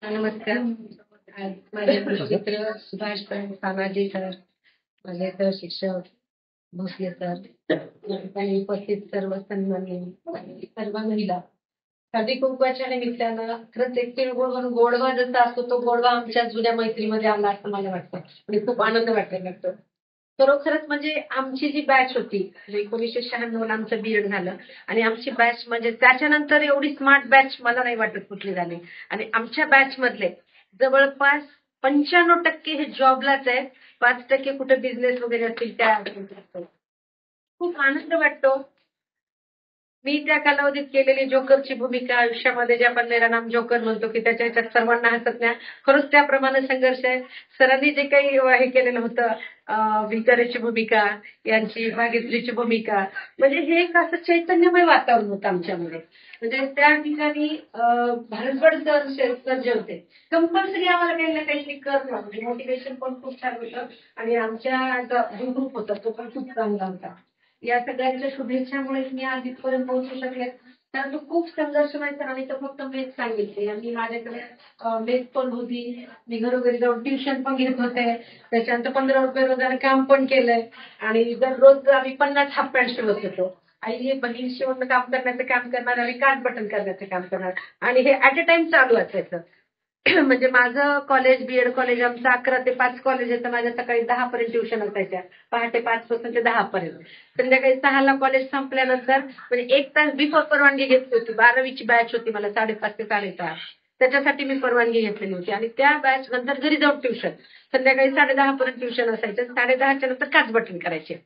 नमस्कार. आज माझे मित्र सुभाष सामाजिक सर, माझे शिक्षक भोसले सर आणि उपस्थित सर्व सन्माननीय आणि सर्व महिला. हळदी कुंकवाच्या निमित्तानं खरंच एक तिळगुळ म्हणून गोडवा जसा असतो तो गोडवा आमच्या जुन्या मैत्रीमध्ये आला असं मला वाटतं आणि खूप आनंद वाटायला लागतो. खरोखरच म्हणजे आमची जी बॅच होती 1996 ला आमचं बीएड झालं आणि आमची बॅच म्हणजे त्याच्यानंतर एवढी स्मार्ट बॅच मला नाही वाटत कुठली झाली. आणि आमच्या बॅच मधले जवळपास 95% हे जॉबलाच आहेत. 5% कुठे बिझनेस वगैरे असतील त्या. खूप आनंद वाटतो. मी त्या कालावधीत केलेली जोकरची भूमिका आयुष्यामध्ये जे आपण मेरा नाम जोकर म्हणतो की त्याच्या ह्याच्यात सर्वांना हसत नाही. खरंच त्याप्रमाणे संघर्ष आहे. सरांनी जे काही हे केलेलं होतं भिकारीची भूमिका, यांची भाग्यश्रीची भूमिका, म्हणजे हे एक असं चैतन्यमय वातावरण होतं आमच्यामध्ये. म्हणजे त्या ठिकाणी भारतभर सर जे होते कंपल्सरी आम्हाला काही ना काहीतरी करणं म्हणजे मोटिवेशन पण खूप छान होतं. आणि आमच्या जो ग्रुप होता तो पण खूप चांगला होता. या सगळ्यांच्या शुभेच्छामुळे मी आज इथपर्यंत पोहोचू शकले. त्यानंतर खूप संघर्ष व्हायचा आणि तो फक्त मेथ सांगितले आणि माझ्याकडे मेथ पण होती. मी घरोघरी जाऊन ट्युशन पण घेत होते. त्याच्यानंतर 15 रुपये रोजानं काम पण केलंय आणि दररोज आम्ही 50 हाफ पॅन्ट शिवत होतो. आई बहीण शिवण काम करण्याचं काम करणार आणि कान बटन करण्याचं काम करणार आणि हे ऍट अ टाइम चालू असायचं. म्हणजे माझं कॉलेज बीएड कॉलेज आमचं 11 ते 5 कॉलेज आहे तर माझ्या सकाळी 10 पर्यंत ट्युशन असायच्या. पहाटे 5 पासून ते 10 पर्यंत. संध्याकाळी 6 ला कॉलेज संपल्यानंतर म्हणजे 1 तास बिफोर परवानगी घेतली होती. 12वीची बॅच होती मला 5:30 ते 6:30. त्याच्यासाठी मी परवानगी घेतलेली होती आणि त्या बॅच नंतर घरी जाऊन ट्युशन. संध्याकाळी 10:30 पर्यंत ट्युशन असायचं. 10:30च्या नंतर काच बटन करायचे.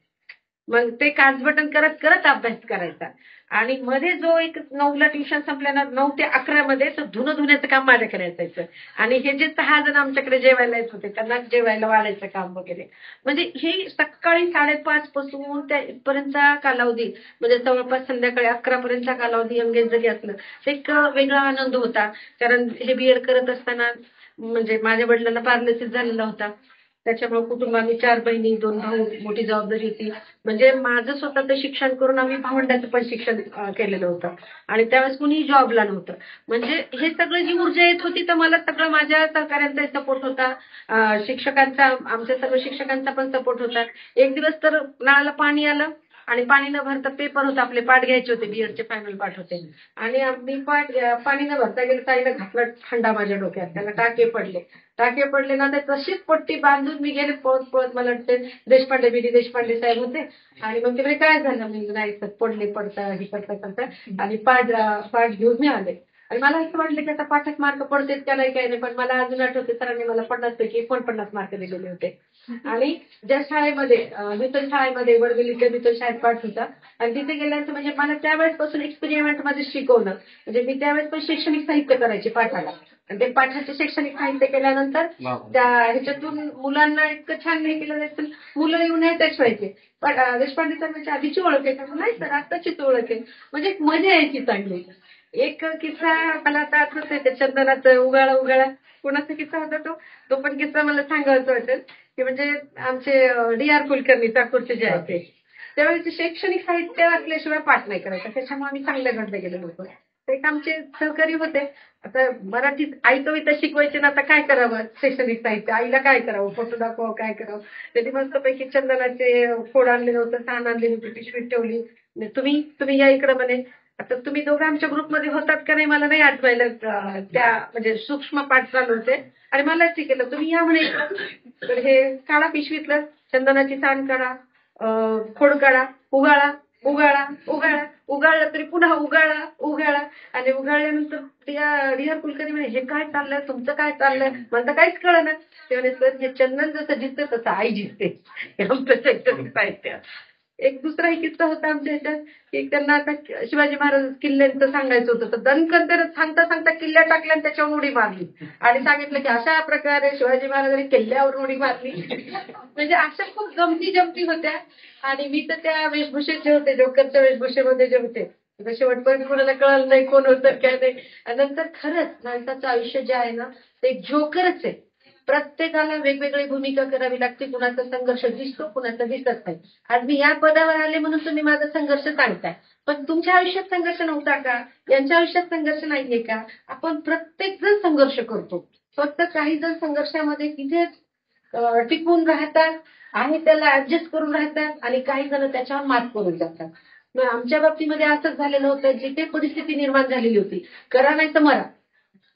मग ते काच बटन करत करत अभ्यास करायचा. आणि मध्ये जो एक 9ला ट्युशन संपल्यानं 9 ते 11 मध्ये तर धुण्याचं काम माझ्याकडे असायचं. आणि हे जे 6 जण आमच्याकडे जेवायला येत होते त्यांना जेवायला वाढायचं काम वगैरे. म्हणजे हे सकाळी 5:30 पासून त्या इथपर्यंतचा कालावधी म्हणजे जवळपास संध्याकाळी 11 पर्यंतचा कालावधी एंगेज जरी असलं तर एक वेगळा आनंद होता. कारण हे बीएड करत असताना म्हणजे माझ्या वडिलांना पॅरालिसिस झालेला होता. त्याच्यामुळे कुटुंबात 4 बहिणी 2 भाऊ मोठी जबाबदारी होती. म्हणजे माझं स्वतःचं शिक्षण करून आम्ही भावंडाचं पण शिक्षण केलेलं होतं आणि त्यावेळेस कुणी जॉबला नव्हतं. म्हणजे हे सगळं जी ऊर्जा येत होती तर मला सगळं माझ्या सहकाऱ्यांचा सपोर्ट होता. शिक्षकांचा आमच्या सर्व शिक्षकांचा पण सपोर्ट होता. एक दिवस तर नळाला पाणी आलं आणि पाणी न भरता पेपर होता आपले पाठ घ्यायचे होते बीएडचे फायनल पाठ होते आणि मी पाणी न भरता गेलं ताईनं घातला खंडा माझ्या डोक्यात त्याला टाके पडले ना तर तशीच पट्टी बांधून मी गेले पळत पळत मला वाटते देशपांडे देशपांडे साहेब होते. आणि मग तिकडे काय झालं मी नाही पडले पडता हे करता करता आणि पाठ घेऊन मी आले. आणि मला असं वाटलं की आता पाठात मार्क पडतेत का नाही काही नाही पण मला अजून आठवते सरांनी मला 50 पैकी 49 मार्क दिलेले होते. आणि ज्या शाळेमध्ये नूतन शाळेमध्ये वडगलीच्या नूतन शाळेत पाठ होता आणि तिथे गेल्यानंतर म्हणजे मला त्यावेळेसपासून एक्सपेरिमेंट मध्ये शिकवणं म्हणजे मी त्यावेळेस पण शैक्षणिक साहित्य करायचे पाठाला. आणि ते पाठाचे शैक्षणिक साहित्य केल्यानंतर त्या ह्याच्यातून मुलांना इतकं छान हे केलं जायचं मुलं येऊन अटॅच व्हायचे. पण देशपांडे सर म्हणजे आधीची ओळख आहे का नाही सर आत्ताचीच ओळख आहे. म्हणजे एक मजा यायची चांगली. एक किस्सा मला आता आठवतोय ते चंदनाचं उगाळा उगाळा कोणाचा किस्सा होता तो पण किस्सा मला सांगायचा वाटेल की म्हणजे आमचे डी.आर. कुलकर्णी चाकूरचे जे आहे ते त्यावेळेस शैक्षणिक साहित्य असल्याशिवाय पाठ नाही करायचा त्याच्यामुळे आम्ही चांगल्या गडले गेलेलो होतो. ते एक आमचे सहकारी होते. आता मराठीत आई कविता शिकवायचे ना आता काय करावं शैक्षणिक साहित्य आईला काय करावं फोटो दाखवावं काय करावं. त्यांनी मस्तपैकी चंदनाचे फोड आणलेले होतं साण आणलेली होती पिशवीत ठेवली. तुम्ही या इकडं म्हणे. आता तुम्ही दोघं आमच्या ग्रुपमध्ये होतात का नाही मला नाही आठवायला त्या म्हणजे सूक्ष्म पाठ चालू होते आणि मलाच केलं तुम्ही या म्हणे इकडं. तर हे काढा पिशवीतलं चंदनाची साण काढा खोड काढा उगाळा उगाळा उगाळा उगाळलं तरी पुन्हा उगाळा उगाळा. आणि उगाळल्यानंतर डी.आर. कुलकर्णी म्हणे हे काय चाललंय तुमचं काय चाललंय म्हणता काहीच कळलं. ते म्हणे सर हे चंदन जसं जिंकतं तसं आई जिंकते हे आमचं शैक्षणिक साहित्य. एक दुसराही किस्सा होता आमच्या ह्याच्यात की त्यांना आता शिवाजी महाराज किल्ल्यांचं सांगायचं होतं तर दणकन तर सांगता सांगता किल्ल्या टाकल्या आणि त्याच्यावर उडी मारली आणि सांगितलं की अशा प्रकारे शिवाजी महाराजांनी किल्ल्यावर उडी मारली. म्हणजे अशा खूप गमती जमती होत्या. आणि मी तर त्या वेशभूषेत जे होते जोकरच्या वेशभूषेमध्ये जे होते शेवटपर्यंत कोणाला कळलं नाही कोण होतं काय नाही. आणि नंतर खरंच माणसाचं आयुष्य जे आहे ना ते जोकरच आहे. प्रत्येकाला वेगवेगळी भूमिका करावी लागते. कुणाचा संघर्ष दिसतो, कुणाचा दिसत नाही. आज मी या पदावर आले म्हणून तुम्ही माझा संघर्ष सांगताय, पण तुमच्या आयुष्यात संघर्ष नव्हता का? यांच्या आयुष्यात संघर्ष नाहीये का? आपण प्रत्येक जण संघर्ष करतो. फक्त काही जण संघर्षामध्ये तिथेच टिकून राहतात आणि त्याला ऍडजस्ट करून राहतात आणि काही जण त्याच्यावर मात करून जातात. मग आमच्या बाबतीमध्ये असंच झालेलं होतं. जिथे परिस्थिती निर्माण झालेली होती, करा नाही तर मरा,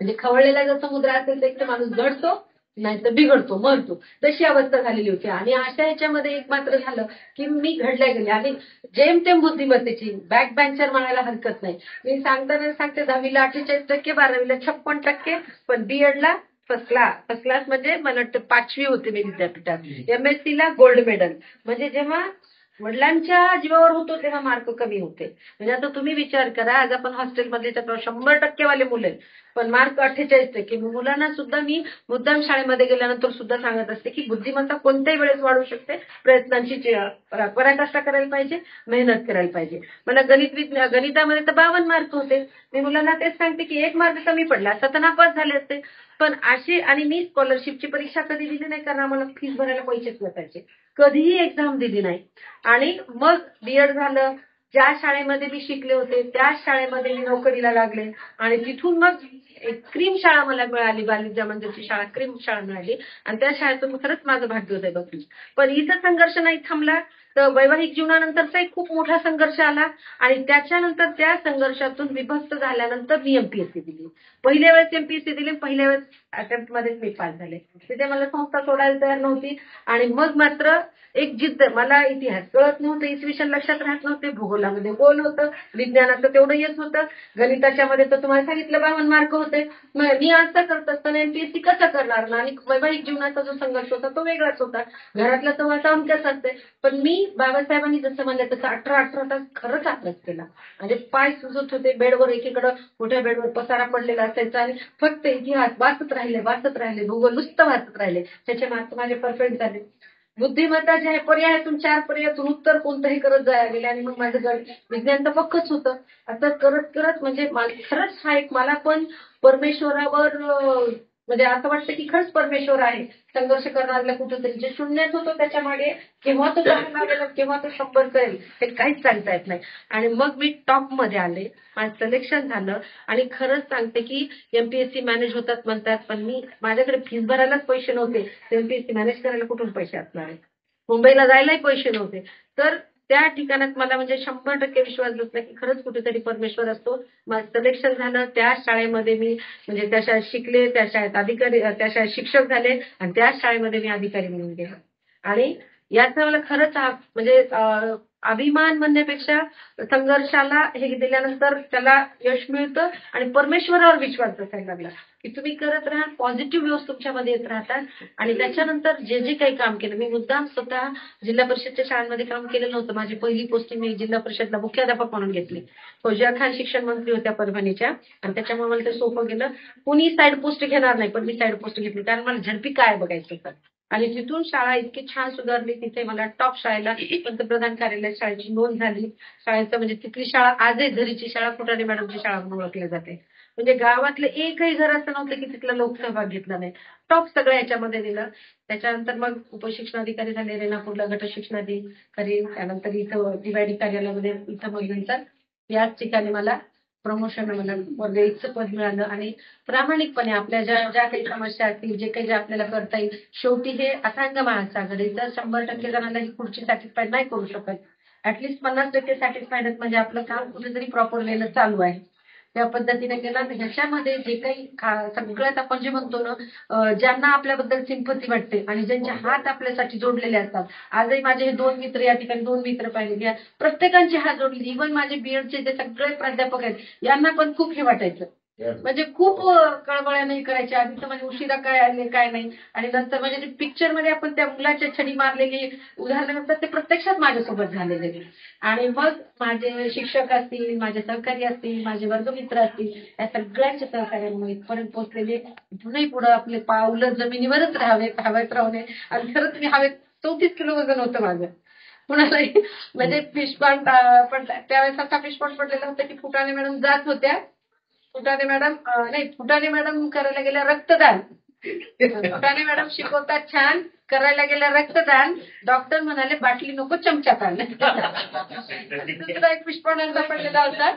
म्हणजे खवळलेला जर समुद्र असेल तर एक तर माणूस घडतो, नाही तर बिघडतो, मरतो, तशी अवस्था झालेली होती. आणि अशा ह्याच्यामध्ये एक मात्र झालं की मी घडल्या गेले आणि जेमतेम बुद्धिमत्तेची बॅक बेंचर म्हणायला हरकत नाही. मी सांगताना सांगते 10वीला 48%, 12वीला 56%, पण बीएडला फर्स्ट क्लास म्हणजे मला वाटतं 5वी होते मी विद्यापीठात. MSc ला गोल्ड मेडल. म्हणजे जेव्हा वडिलांच्या जीवावर होतो तेव्हा मार्क कमी होते. म्हणजे आता तुम्ही विचार करा, आज आपण हॉस्टेलमध्ये 100% वाले मुलं आहेत, पण मार्क 48%. मुलांना सुद्धा मी मुद्दाम शाळेमध्ये गेल्यानंतर सुद्धा सांगत असते की बुद्धिमत्ता कोणत्याही वेळेस वाढू शकते. प्रयत्नांची पराकाष्ठा करायला पाहिजे, मेहनत करायला पाहिजे. मला गणितामध्ये तर 52 मार्क होते. मी मुलांना तेच सांगते की 1 मार्क कमी पडला असता तर नापास झाले असते. पण अशी, आणि मी स्कॉलरशिपची परीक्षा कधी दिली नाही, कारण आम्हाला फीस भरायला पैसेच नसायचे. कधीही एक्झाम दिली नाही. आणि मग बीएड झालं. ज्या शाळेमध्ये मी शिकले होते त्याच शाळेमध्ये मी नोकरीला लागले आणि तिथून मग एक क्रीम शाळा मला मिळाली, बालविद्या मंदिरची शाळा, क्रीम शाळा मिळाली आणि त्या शाळेतून खरंच माझं भाग्य होतं बघ. पण इथं संघर्ष नाही थांबला, तर वैवाहिक जीवनानंतरचा एक खूप मोठा संघर्ष आला आणि त्याच्यानंतर त्या संघर्षातून विभक्त झाल्यानंतर मी MPSC दिली. पहिल्या वेळेस MPSC दिली, पहिल्या वेळेस अटेम्प्ट मध्येच मी पास झाले. तिथे मला संस्था सोडायला तयार नव्हती. आणि मग मात्र एक जिद्द, मला इतिहास कळत नव्हतं, इसवी सन लक्षात राहत नव्हते, भूगोलामध्ये गोल होतं, विज्ञानाचं तेवढं येत होतं, गणिताच्या मध्ये तर तुम्हाला सांगितलं 52 मार्क होते. मग मी असं करत असताना MPSC कसं करणार ना. आणि वैवाहिक जीवनाचा जो संघर्ष होता तो वेगळाच होता. घरातलं तर वातावरण कसं असते. पण मी बाबासाहेबांनी जसं म्हणलं तसं 18 तास खरंच अभ्यास केला. म्हणजे पाय सुजत होते, बेडवर एकीकडं मोठ्या बेडवर पसारा पडलेला असायचा आणि फक्त इतिहास वाचत राहिले, भूगोल नुसतं वाचत राहिले. त्याचे मार्क माझे परफेक्ट झाले. बुद्धिमत्ता जे आहे, पर्यायातून 4 पर्यायातून उत्तर कोणतंही करत जायला गेले आणि मग माझं गणित विज्ञान तर पक्कच होतं. असं करत करत म्हणजे खरंच हा एक मला पण परमेश्वरावर म्हणजे असं वाटतं की खरंच परमेश्वर आहे. संघर्ष करणाऱ्याला कुठेतरी जे शून्यात होतं त्याच्या मागे केव्हा तो लागेल, केव्हा तो 100 करेल हे काहीच सांगता येत नाही. आणि मग मी टॉप मध्ये आले, माझं सिलेक्शन झालं. आणि खरंच सांगते की MPSC मॅनेज होतात म्हणतात, पण माझ्याकडे फीस भरायलाच पैसे नव्हते. MPSC मॅनेज करायला कुठून पैसे असणार आहे? मुंबईला जायलाही पैसे नव्हते. तर त्या ठिकाणात मला म्हणजे 100% विश्वास बसला की खरंच कुठेतरी परमेश्वर असतो. माझं सिलेक्शन झालं. त्या शाळेमध्ये मी म्हणजे त्या शाळेत शिकले, त्या शाळेत अधिकारी, त्या शाळेत शिक्षक झाले आणि त्याच शाळेमध्ये मी अधिकारी म्हणून गेले. आणि याचा मला खरंच म्हणजे अभिमान म्हणण्यापेक्षा संघर्षाला हे दिल्यानंतर त्याला यश मिळतं आणि परमेश्वरावर विश्वास बसायला लागला की तुम्ही करत राहा, पॉझिटिव्ह व्ह्यूज तुमच्यामध्ये येत राहतात. आणि त्याच्यानंतर जे जे काही काम केलं, मी मुद्दाम स्वतः जिल्हा परिषदच्या शाळांमध्ये काम केलेलं नव्हतं. माझी पहिली पोस्टिंग मी जिल्हा परिषदला मुख्याध्यापक म्हणून घेतली. फौजिया खान शिक्षण मंत्री होत्या परभणीच्या आणि त्याच्यामुळे मला ते सोपं गेलं. कुणी साईड पोस्ट घेणार नाही, पण मी साईड पोस्ट घेतली कारण मला झडपी काय बघायचं होतं. आणि तिथून शाळा इतकी छान सुधारली, तिथे मला टॉप शाळेला पंतप्रधान कार्यालय शाळेची नोंद झाली. शाळेचं म्हणजे तिथली शाळा आजही झरीची शाळा, फुटाणे मॅडमची शाळा म्हणून ओळखली जाते. म्हणजे गावातलं एकही घर असं नव्हतं की तिथला लोकसहभाग घेतला नाही. टॉप सगळ्या याच्यामध्ये दिलं. त्याच्यानंतर मग उपशिक्षणाधिकारी झाले, रेणापूरला गट शिक्षणाधिकारी, त्यानंतर इथं DYD कार्यालयामध्ये इथं मग नंतर याच ठिकाणी मला प्रमोशन, मला वर्गईचं पद मिळालं. आणि प्रामाणिकपणे आपल्या ज्या काही समस्या असतील, जे काही जे आपल्याला करता येईल, शेवटी हे अथांग महासागर आहे. जर 100% जणांना ही खुर्ची सॅटिस्फाईड नाही करू शकत, ऍटलीस्ट 50% सॅटिस्फाईड म्हणजे आपलं काम कुठेतरी प्रॉपर वेळेला चालू आहे. त्या पद्धतीने केला. तर ह्याच्यामध्ये जे काही सगळ्यात आपण जे म्हणतो ना, ज्यांना आपल्याबद्दल सिंपती वाटते आणि ज्यांचे हात आपल्यासाठी जोडलेले असतात. आजही माझे हे 2 मित्र, या ठिकाणी 2 मित्र पाहिले, प्रत्येकांचे हात जोडले. इव्हन माझे बीएडचे जे सगळे प्राध्यापक आहेत यांना पण खूप हे वाटायचं, म्हणजे खूप कळवळ्याने करायचे. आधी तर म्हणजे उशिरा काय आले काय नाही. आणि नंतर म्हणजे ते पिक्चर मध्ये आपण त्या मुलाच्या छडी मारलेली उदाहरणं असतात ते प्रत्यक्षात माझ्यासोबत झालेले. आणि मग माझे शिक्षक असतील, माझे सहकारी असतील, माझे वर्गमित्र असतील, या सगळ्यांच्या सहकार्यामुळे इथपर्यंत पोहोचलेले. इथूनही पुढे आपले पावलं जमिनीवरच राहावेत, हवेत राहू नये. आणि खरंच मी हवेत 34 किलो वजन होतं माझं. कुणालाही म्हणजे फिशपॉन्ड पडला त्यावेळेस असा फिशपॉन्ड पडलेला होता की फुटाणे मॅडम जात होत्या. फुटाणे मॅडम करायला गेल्या रक्तदान फुटाणे मॅडम शिकवतात छान. करायला गेलं रक्तदान, डॉक्टर म्हणाले बाटली नको चमच्यात आण. दुसरा एक विस्फोटनाचा पडलेला होता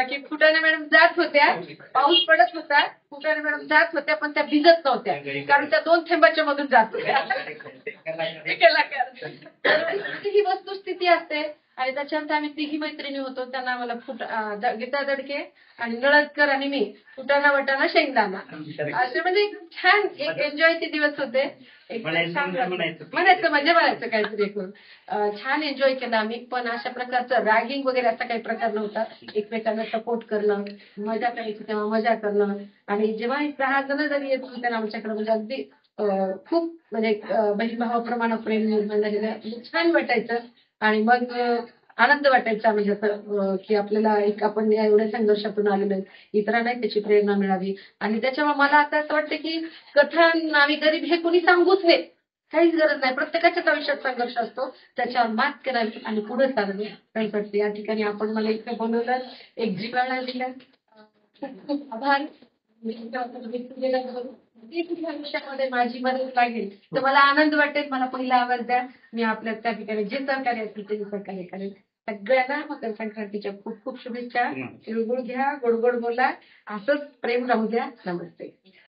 की फुटाणे मॅडम जात होत्या, पाऊस पडत होता, फुटाणे मॅडम जात होत्या पण त्या भिजत नव्हत्या कारण त्या 2 थेंबाच्या मधून जात होत्या. कलाकार. ही वस्तुस्थिती असते. आणि त्याच्यानंतर आम्ही तिघी मैत्रिणी होतो. त्यांना आम्हाला गीता दडके आणि नळदकर आणि मी फुटाणा वटाणा शेंगदाणा असे म्हणजे छान एक एन्जॉयचे दिवस होते. म्हणायचं काहीतरी करून छान एन्जॉय केला आम्ही. पण अशा प्रकारचं रॅगिंग वगैरे असा काही प्रकार नव्हता. एकमेकांना सपोर्ट करणं, मजा करायची तेव्हा मजा करणं. आणि जेव्हा 6 जण जरी येत होते ना आमच्याकडे म्हणजे अगदी खूप म्हणजे बहीण भावाप्रमाणे प्रेम निर्माण झालेलं म्हणजे छान वाटायचं. आणि मग आनंद वाटायचा म्हणजे असं की आपल्याला एक आपण या एवढ्या संघर्षातून आलेलो इतरांनाही त्याची प्रेरणा मिळावी. आणि त्याच्यामुळे मला आता असं वाटतं की कथन आम्ही गरीब हे कोणी सांगूच नये, काहीच गरज नाही. प्रत्येकाच्याच आयुष्यात संघर्ष असतो, त्याच्यावर मात करावी आणि पुढे चालवे. त्यासाठी या ठिकाणी आपण मला इथे बोलवलं, एक जिव्हाळा दिला. खूप खूप आभार. आयुष्यामध्ये माझी मदत लागेल तर मला आनंद वाटेल. मला पहिला आवाज द्या. मी आपल्या त्या ठिकाणी जे सहकार्य असेल ते सहकार्य करेल. सगळ्यांना मकर संक्रांतीच्या खूप खूप शुभेच्छा. तिळगुळ घ्या, गोड गोड बोला, असंच प्रेम राहू द्या. नमस्ते.